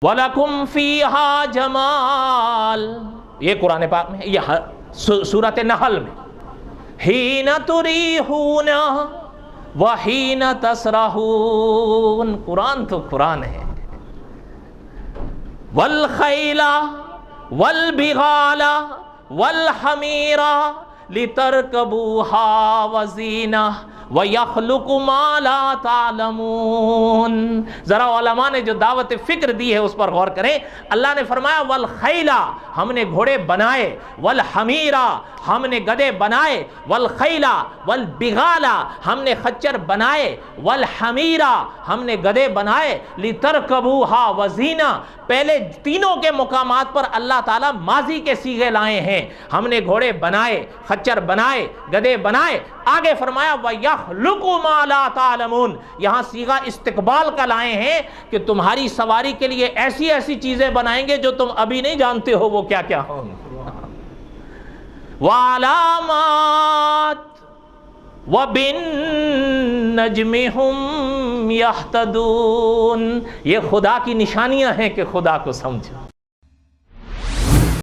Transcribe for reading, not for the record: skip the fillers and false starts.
وَلَكُمْ فِيهَا جَمَالٌ، یہ قرآن پاک میں، یہ سورۃ نحل میں، حِینَ تُرِیحُونَ وَحِینَ تَسْرَحُونَ، قرآن تو قرآن ہے۔ وَالْخَیْلَ وَالْبِغَالَ وَالْحَمِیرَ لِتَرْکَبُوهَا وَزِینَةً وَيَخْلُقُ مَا لَا تَعْلَمُونَ۔ ذرا علماء نے جو دعوت فکر دی ہے اس پر غور کریں۔ اللہ نے فرمایا والخیل، ہم نے گھوڑے بنائے، والحمیر، ہم نے گدھے بنائے، والخیل والبغال، ہم نے خچر بنائے، والحمیر، ہم نے گدھے بنائے، لترکبوها وزینہ، پہلے تینوں کے مقامات پر اللہ تعالیٰ ماضی کے صیغے لائے ہیں۔ ہم نے گھوڑے بنائے، خچر بنائے، گدھے بنائے، آگے فرمایا وَيَخْلُقُ مَا لَا تَعْلَمُونَ، یہاں صیغہ استقبال کا لائے ہیں کہ تمہاری سواری کے لیے ایسی ایسی چیزیں بنائیں گے جو تم ابھی نہیں جانتے ہو وہ کیا کیا ہوں۔ وَعَلَامَاتٍ وَبِالنَّجْمِ هُمْ يَهْتَدُونَ، یہ خدا کی نشانیاں ہیں کہ خدا کو سمجھو۔